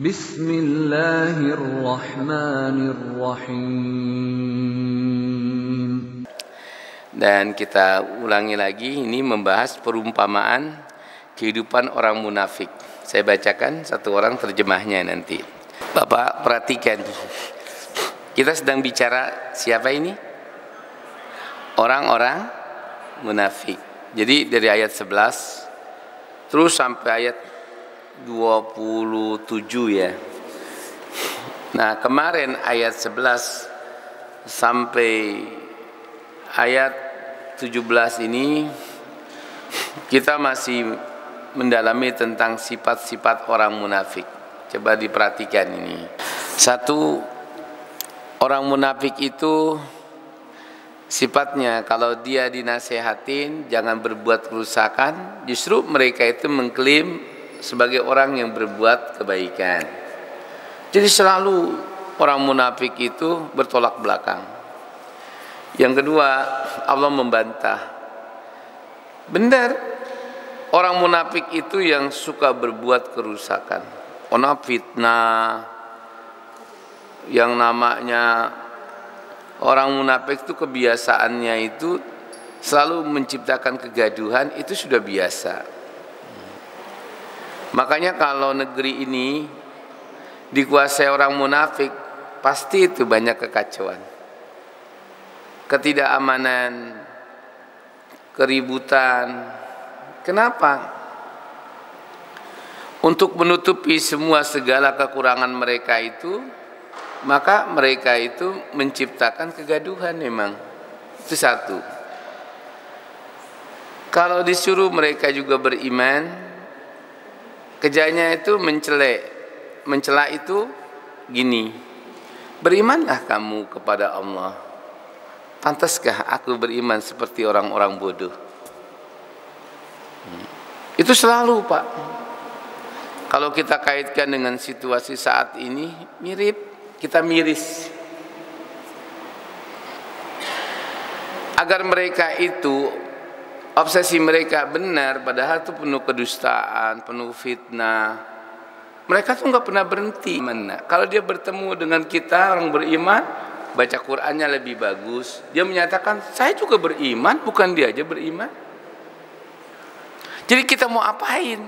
Bismillahirrahmanirrahim. Dan kita ulangi lagi, ini membahas perumpamaan kehidupan orang munafik. Saya bacakan satu orang terjemahnya nanti. Bapak perhatikan, kita sedang bicara siapa ini? Orang-orang munafik. Jadi dari ayat 11 terus sampai ayat 27 ya. Nah, kemarin ayat 11 sampai ayat 17 ini kita masih mendalami tentang sifat-sifat orang munafik. Coba diperhatikan ini. Satu, orang munafik itu sifatnya kalau dia dinasehatin jangan berbuat kerusakan, justru mereka itu mengklaim sebagai orang yang berbuat kebaikan. Jadi selalu orang munafik itu bertolak belakang. Yang kedua, Allah membantah. Benar, orang munafik itu yang suka berbuat kerusakan. Ona fitnah, yang namanya orang munafik itu kebiasaannya itu selalu menciptakan kegaduhan, itu sudah biasa. Makanya kalau negeri ini dikuasai orang munafik, pasti itu banyak kekacauan, ketidakamanan, keributan. Kenapa? Untuk menutupi semua segala kekurangan mereka itu, maka mereka itu menciptakan kegaduhan memang. Itu satu. Kalau disuruh mereka juga beriman, kerjanya itu mencela itu gini, berimanlah kamu kepada Allah. Pantaskah aku beriman seperti orang-orang bodoh? Itu selalu, Pak. Kalau kita kaitkan dengan situasi saat ini, mirip, kita miris. Agar mereka itu, obsesi mereka benar, padahal itu penuh kedustaan, penuh fitnah. Mereka tuh nggak pernah berhenti. Kalau dia bertemu dengan kita orang beriman, baca Qur'annya lebih bagus, dia menyatakan saya juga beriman, bukan dia aja beriman. Jadi kita mau apain?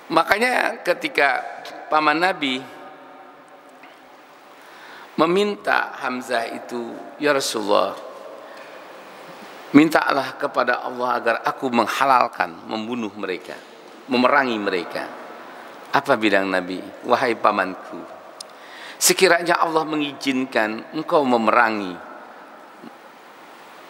Makanya ketika paman Nabi meminta Hamzah itu, ya Rasulullah, mintalah kepada Allah agar aku menghalalkan, membunuh mereka, memerangi mereka. Apa bilang Nabi? Wahai pamanku, sekiranya Allah mengizinkan engkau memerangi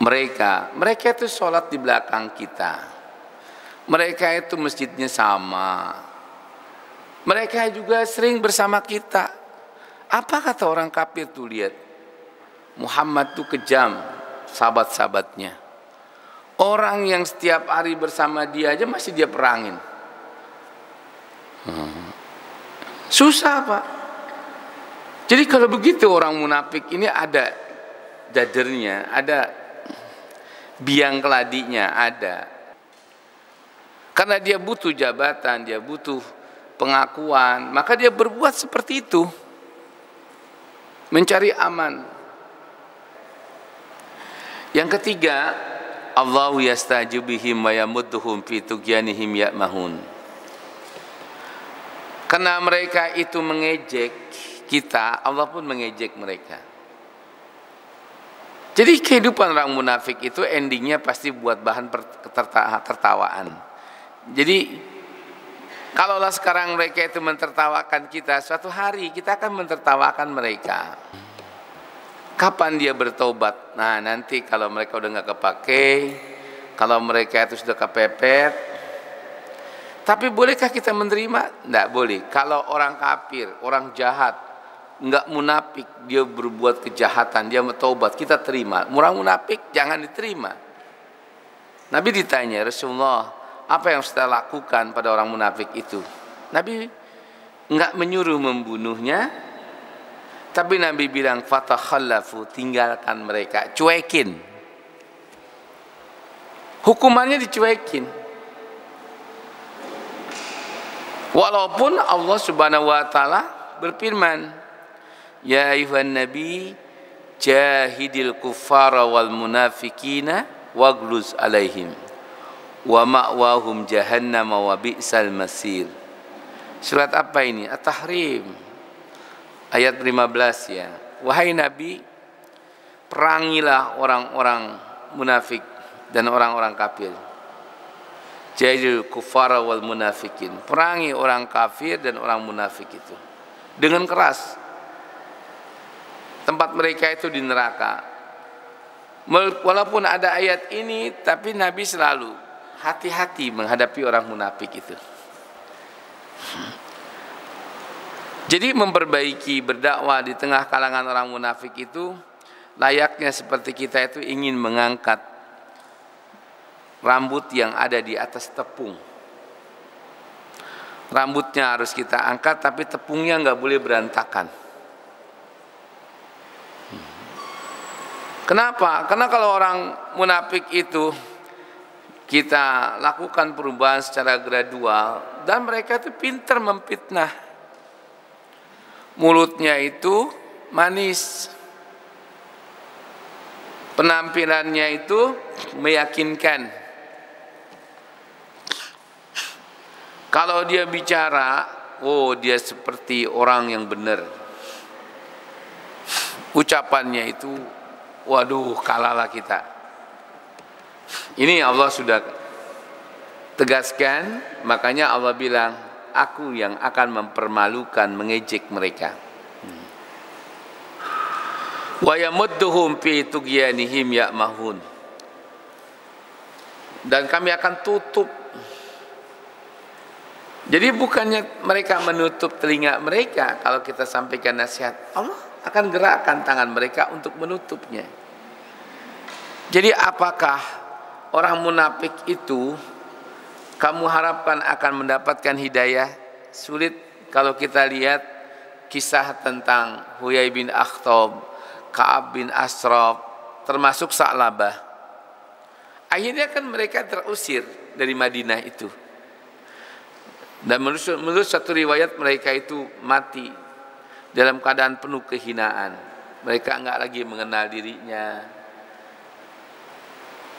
mereka, mereka itu sholat di belakang kita, mereka itu masjidnya sama, mereka juga sering bersama kita. Apa kata orang kafir tuh? Lihat, Muhammad tuh kejam, sahabat-sahabatnya. Orang yang setiap hari bersama dia aja masih dia perangin. Susah, Pak. Jadi kalau begitu orang munafik ini ada dadernya, ada biang keladinya, ada. Karena dia butuh jabatan, dia butuh pengakuan, maka dia berbuat seperti itu, mencari aman. Yang ketiga, Allahu yasta'jibu bihim wa yamudduhum fi tughyanihim ya'mahun. Karena mereka itu mengejek kita, Allah pun mengejek mereka. Jadi kehidupan orang munafik itu endingnya pasti buat bahan tertawaan. Jadi kalaulah sekarang mereka itu mentertawakan kita, suatu hari kita akan mentertawakan mereka. Kapan dia bertobat? Nah, nanti kalau mereka udah nggak kepake, kalau mereka itu sudah kepepet. Tapi bolehkah kita menerima? Nggak boleh. Kalau orang kafir, orang jahat, nggak munafik, dia berbuat kejahatan, dia bertobat, kita terima. Orang munafik jangan diterima. Nabi ditanya, Rasulullah, apa yang saya lakukan pada orang munafik itu? Nabi nggak menyuruh membunuhnya, tapi Nabi bilang fatakhallafu, tinggalkan mereka, cuekin. Hukumannya dicuekin. Walaupun Allah Subhanahu wa taala berfirman, ya ayuhan nabi jahidil kuffara wal munafiqina waghluz alaihim wa ma'wahum jahannam wa bi'sal masir. Surat apa ini? At-Tahrim ayat 15 ya. Wahai Nabi, perangilah orang-orang munafik dan orang-orang kafir. Jahidil kuffara wal munafikin, perangi orang kafir dan orang munafik itu dengan keras. Tempat mereka itu di neraka. Walaupun ada ayat ini, tapi Nabi selalu hati-hati menghadapi orang munafik itu. Jadi memperbaiki berdakwah di tengah kalangan orang munafik itu layaknya seperti kita itu ingin mengangkat rambut yang ada di atas tepung. Rambutnya harus kita angkat, tapi tepungnya nggak boleh berantakan. Kenapa? Karena kalau orang munafik itu kita lakukan perubahan secara gradual, dan mereka itu pintar memfitnah. Mulutnya itu manis, penampilannya itu meyakinkan. Kalau dia bicara, oh dia seperti orang yang benar. Ucapannya itu, waduh, kalahlah kita. Ini Allah sudah tegaskan, makanya Allah bilang, aku yang akan mempermalukan, mengejek mereka. Wa yamudduhum fi tughyanihim ya'mahun. Dan kami akan tutup. Jadi bukannya mereka menutup telinga mereka kalau kita sampaikan nasihat, Allah akan gerakkan tangan mereka untuk menutupnya. Jadi apakah orang munafik itu kamu harapkan akan mendapatkan hidayah? Sulit kalau kita lihat kisah tentang Huyai bin Akhtab, Ka'ab bin Ashraf, termasuk Sa'labah. Akhirnya kan mereka terusir dari Madinah itu. Dan menurut satu riwayat mereka itu mati dalam keadaan penuh kehinaan. Mereka enggak lagi mengenal dirinya.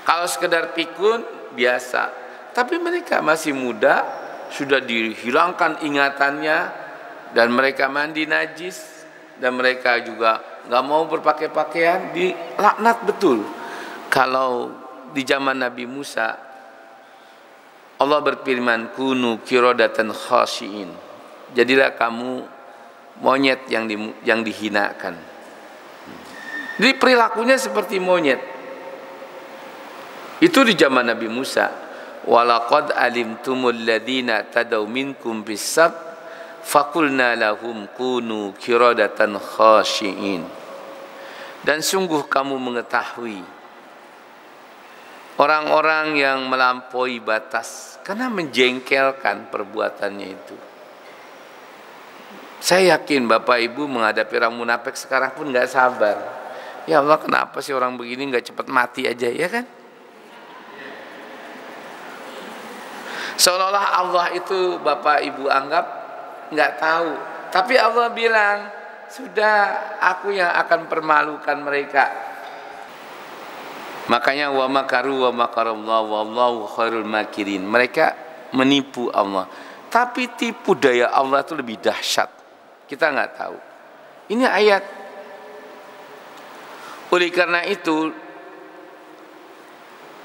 Kalau sekedar pikun biasa, tapi mereka masih muda, sudah dihilangkan ingatannya, dan mereka mandi najis, dan mereka juga nggak mau berpakaian pakaian, dilaknat betul. Kalau di zaman Nabi Musa, Allah berfirman, kunu kirodatan khashiin, jadilah kamu monyet yang dihinakan. Jadi perilakunya seperti monyet. Itu di zaman Nabi Musa. Walaqad alimtumul ladzina tadaw minkum bis-sab faqulna lahum kunu kiradatan khashiin. Dan sungguh kamu mengetahui orang-orang yang melampaui batas karena menjengkelkan perbuatannya itu. Saya yakin Bapak Ibu menghadapi orang munafik sekarang pun nggak sabar. Ya Allah, kenapa sih orang begini nggak cepat mati aja, ya kan? Seolah-olah Allah itu Bapak Ibu anggap nggak tahu. Tapi Allah bilang, sudah, aku yang akan permalukan mereka. Makanya wa makaru wa makarallahu wallahu khairul makirin. Mereka menipu Allah. Tapi tipu daya Allah itu lebih dahsyat. Kita nggak tahu. Ini ayat. Oleh karena itu,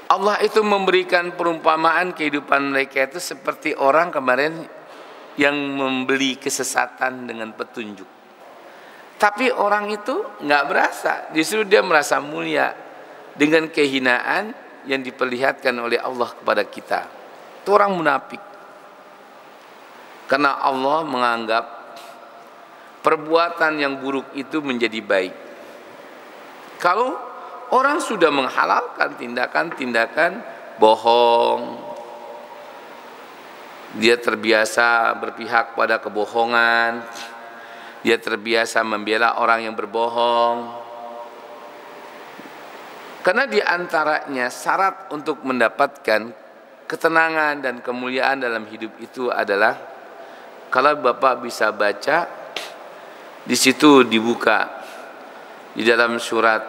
Allah itu memberikan perumpamaan kehidupan mereka itu seperti orang kemarin yang membeli kesesatan dengan petunjuk. Tapi orang itu nggak berasa, justru dia merasa mulia dengan kehinaan yang diperlihatkan oleh Allah kepada kita. Itu orang munafik. Karena Allah menganggap perbuatan yang buruk itu menjadi baik. Kalau orang sudah menghalalkan tindakan-tindakan bohong, dia terbiasa berpihak pada kebohongan, dia terbiasa membela orang yang berbohong. Karena di antaranya syarat untuk mendapatkan ketenangan dan kemuliaan dalam hidup itu adalah Kalau Bapak bisa baca, di situ dibuka di dalam surat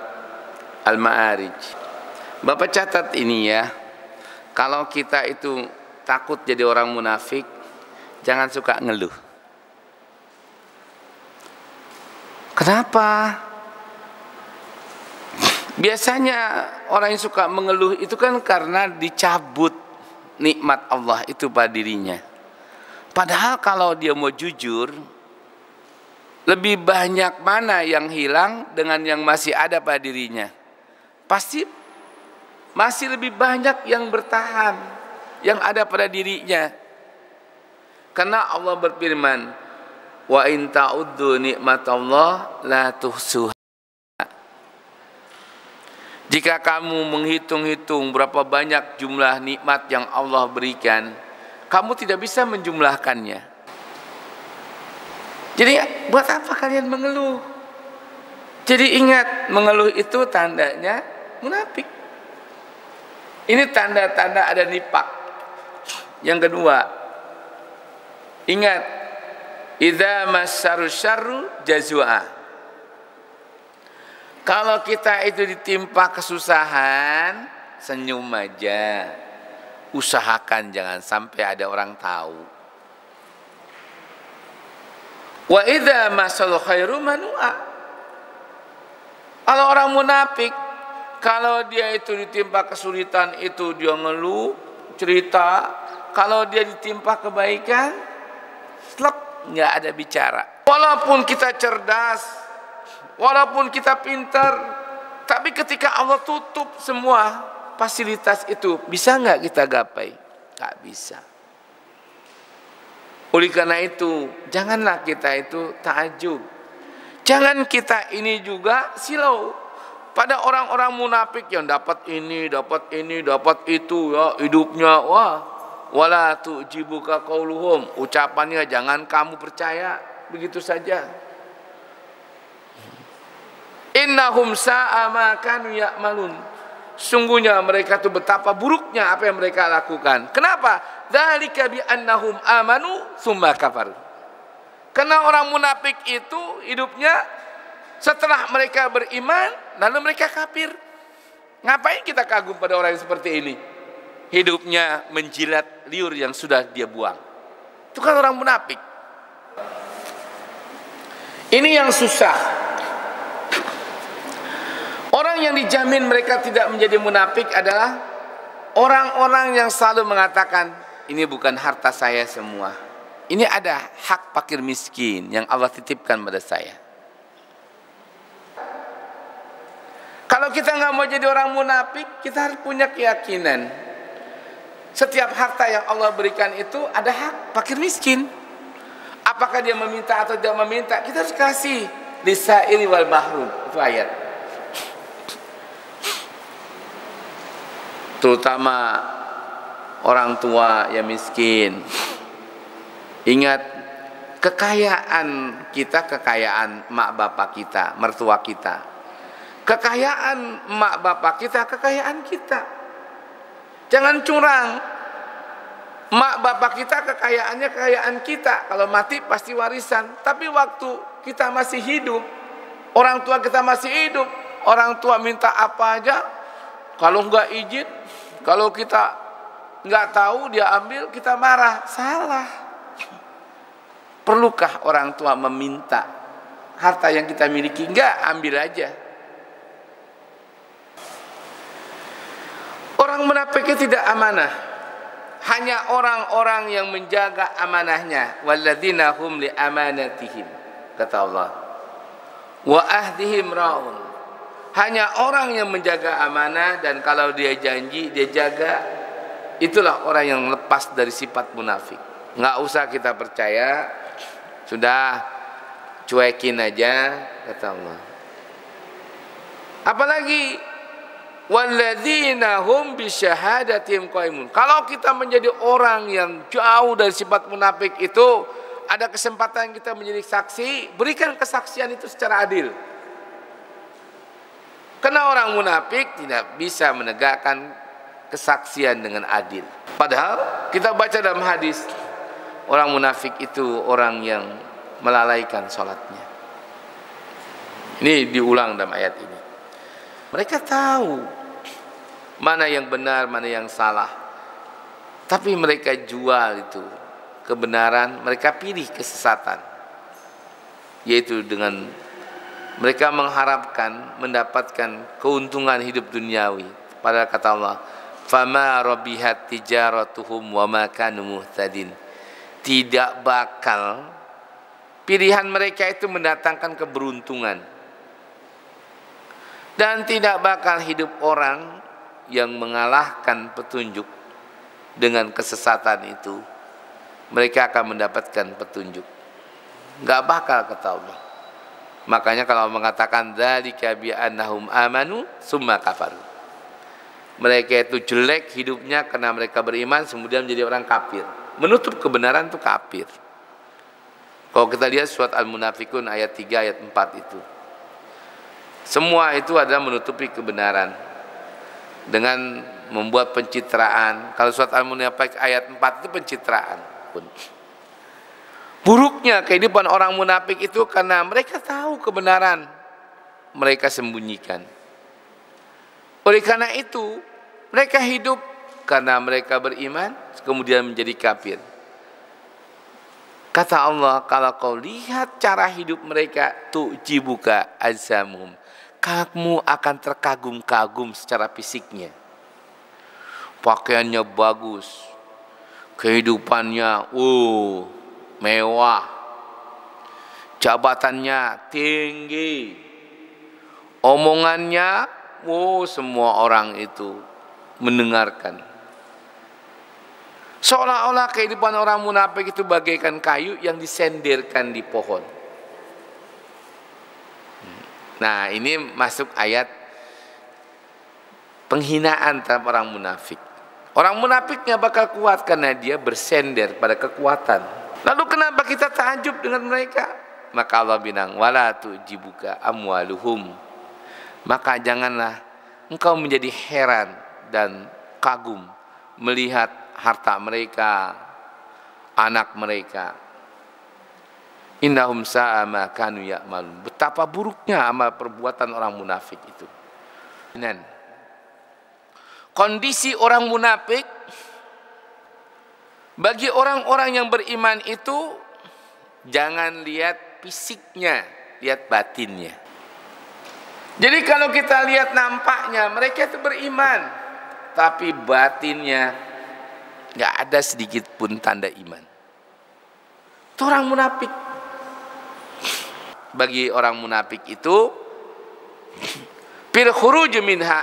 Al-Ma'arij. Bapak catat ini ya. Kalau kita itu takut jadi orang munafik, jangan suka ngeluh. Kenapa? Biasanya orang yang suka mengeluh itu kan karena dicabut nikmat Allah itu pada dirinya. Padahal kalau dia mau jujur, lebih banyak mana yang hilang dengan yang masih ada pada dirinya? Pasti masih lebih banyak yang bertahan, yang ada pada dirinya. Karena Allah berfirman, wa in ta'uddu nikmatallah la tuhsuha. Jika kamu menghitung-hitung berapa banyak jumlah nikmat yang Allah berikan, kamu tidak bisa menjumlahkannya. Jadi buat apa kalian mengeluh? Jadi ingat, mengeluh itu tandanya munafik. Ini tanda-tanda ada nifak. Yang kedua, ingat, idza massaru syarru jazua. Kalau kita itu ditimpa kesusahan, senyum aja. Usahakan jangan sampai ada orang tahu. Wa idza masal khairu manua. Kalau orang munafik, kalau dia itu ditimpa kesulitan itu dia ngeluh, cerita. Kalau dia ditimpa kebaikan, slep, nggak ada bicara. Walaupun kita cerdas, walaupun kita pintar, tapi ketika Allah tutup semua fasilitas itu, bisa nggak kita gapai? Nggak bisa. Oleh karena itu, janganlah kita itu ta'ajub. Jangan kita ini juga silau pada orang-orang munafik yang dapat ini, dapat itu, ya hidupnya wah, wala tu'jibuka qauluhum, ucapannya jangan kamu percaya begitu saja. Innahum sa'a ma kanu ya'malun. Sungguhnya mereka itu betapa buruknya apa yang mereka lakukan. Kenapa? Dzalika bi annahum amanu tsumma kafaru. Karena orang munafik itu hidupnya setelah mereka beriman lalu mereka kafir. Ngapain kita kagum pada orang yang seperti ini? Hidupnya menjilat liur yang sudah dia buang. Itu kan orang munafik. Ini yang susah. Orang yang dijamin mereka tidak menjadi munafik adalah orang-orang yang selalu mengatakan, ini bukan harta saya semua. Ini ada hak fakir miskin yang Allah titipkan pada saya. Kalau kita nggak mau jadi orang munafik, kita harus punya keyakinan. Setiap harta yang Allah berikan itu ada hak fakir miskin. Apakah dia meminta atau tidak meminta, kita harus kasih. Lisaili wal mahrum, itu ayat. Terutama orang tua yang miskin. Ingat, kekayaan kita, kekayaan mak bapak kita, mertua kita. Kekayaan mak bapak kita, kekayaan kita. Jangan curang. Mak bapak kita kekayaannya kekayaan kita. Kalau mati pasti warisan. Tapi waktu kita masih hidup, orang tua kita masih hidup, orang tua minta apa aja, kalau nggak izin, kalau kita nggak tahu dia ambil, kita marah. Salah. Perlukah orang tua meminta harta yang kita miliki? Enggak, ambil aja. Orang munafik tidak amanah. Hanya orang-orang yang menjaga amanahnya. Walladzina hum li amanatihim, kata Allah. Wa ahdihim raun. Hanya orang yang menjaga amanah dan kalau dia janji dia jaga. Itulah orang yang lepas dari sifat munafik. Nggak usah kita percaya, sudah cuekin aja, kata Allah. Apalagi walladzina hum bisyahadatim qaimun. Kalau kita menjadi orang yang jauh dari sifat munafik itu, ada kesempatan kita menjadi saksi, berikan kesaksian itu secara adil. Karena orang munafik tidak bisa menegakkan kesaksian dengan adil. Padahal kita baca dalam hadis, orang munafik itu orang yang melalaikan sholatnya. Ini diulang dalam ayat ini. Mereka tahu mana yang benar, mana yang salah, tapi mereka jual itu kebenaran, mereka pilih kesesatan, yaitu dengan mereka mengharapkan mendapatkan keuntungan hidup duniawi. Padahal kata Allah, fama rabihat tijaratuhum wa ma kanu muhtadin. Tidak bakal pilihan mereka itu mendatangkan keberuntungan, dan tidak bakal hidup orang yang mengalahkan petunjuk dengan kesesatan itu. Mereka akan mendapatkan petunjuk. Gak bakal, kata Allah. Makanya kalau mengatakan dzalika bi annahum amanu summa kafaru. Mereka itu jelek hidupnya karena mereka beriman kemudian menjadi orang kafir. Menutup kebenaran itu kafir. Kalau kita lihat surat Al-Munafikun ayat 3 ayat 4 itu. Semua itu adalah menutupi kebenaran dengan membuat pencitraan. Kalau surat Al-Munafikun ayat 4 itu pencitraan. Buruknya kehidupan orang munafik itu karena mereka tahu kebenaran, mereka sembunyikan. Oleh karena itu, mereka hidup karena mereka beriman, kemudian menjadi kafir. Kata Allah, kalau kau lihat cara hidup mereka, tu'jibuka azamum, kamu akan terkagum-kagum secara fisiknya. Pakaiannya bagus, kehidupannya mewah, jabatannya tinggi, omongannya semua orang itu mendengarkan. Seolah-olah kehidupan orang munafik itu bagaikan kayu yang disenderkan di pohon. Nah, ini masuk ayat penghinaan terhadap orang munafik. Orang munafiknya bakal kuat karena dia bersender pada kekuatan. Lalu kenapa kita takjub dengan mereka? Maka Allah bilang, wala tu'jibuka amwaluhum. Maka janganlah engkau menjadi heran dan kagum melihat harta mereka, anak mereka. Innahum sa'a ma kanu ya'malun. Betapa buruknya amal perbuatan orang munafik itu. Kondisi orang munafik bagi orang-orang yang beriman itu, jangan lihat fisiknya, lihat batinnya. Jadi kalau kita lihat nampaknya mereka itu beriman, tapi batinnya nggak ada sedikit pun tanda iman. Itu orang munafik. Bagi orang munafik itu fil khuruj minha,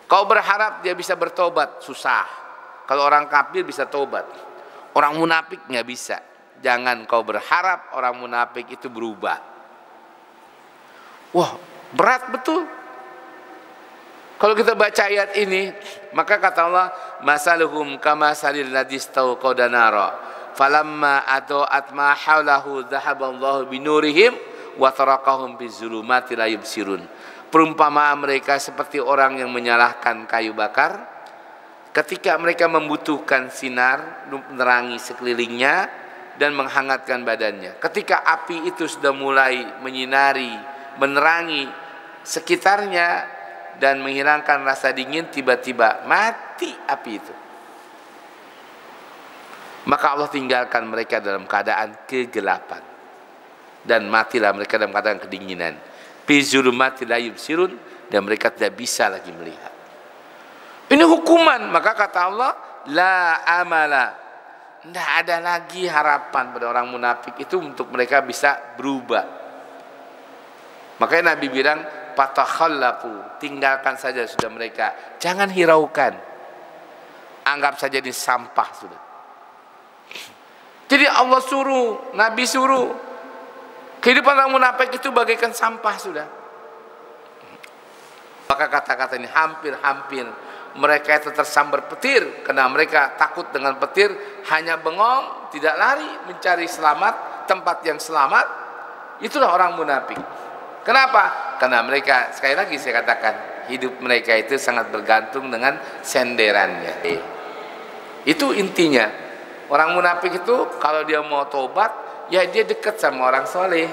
kau berharap dia bisa bertobat, susah. Kalau orang kafir bisa tobat, orang munafik nggak bisa. Jangan kau berharap orang munafik itu berubah. Wah, berat betul. Kalau kita baca ayat ini, maka kata Allah, masaluhum kama salil ladzi istauqada nara falamma adaat ma haulahu dhahaballahu binurihim wa tarakahum bizulumati la yubsirun. Perumpamaan mereka seperti orang yang menyalakan kayu bakar ketika mereka membutuhkan sinar menerangi sekelilingnya dan menghangatkan badannya. Ketika api itu sudah mulai menyinari, menerangi sekitarnya dan menghilangkan rasa dingin, tiba-tiba mati api itu. Maka Allah tinggalkan mereka dalam keadaan kegelapan dan matilah mereka dalam keadaan kedinginan. Fi zulumati la yubsirun, dan mereka tidak bisa lagi melihat. Ini hukuman. Maka kata Allah, la amala, tidak ada lagi harapan pada orang munafik itu untuk mereka bisa berubah. Makanya Nabi bilang, fatakhallafu, tinggalkan saja sudah mereka, jangan hiraukan, anggap saja ini sampah sudah. Jadi Allah suruh, Nabi suruh, kehidupan orang munafik itu bagaikan sampah sudah. Maka kata-kata ini hampir-hampir mereka itu tersambar petir, karena mereka takut dengan petir, hanya bengong, tidak lari mencari selamat, tempat yang selamat. Itulah orang munafik. Kenapa? Karena mereka, sekali lagi saya katakan, hidup mereka itu sangat bergantung dengan senderannya. Itu intinya. Orang munafik itu kalau dia mau tobat, ya dia dekat sama orang soleh.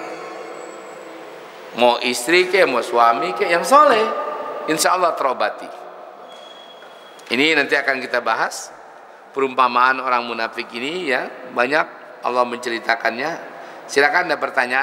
Mau istri ke, mau suami ke, yang soleh, insya Allah terobati. Ini nanti akan kita bahas perumpamaan orang munafik ini ya, banyak Allah menceritakannya. Silakan ada pertanyaan.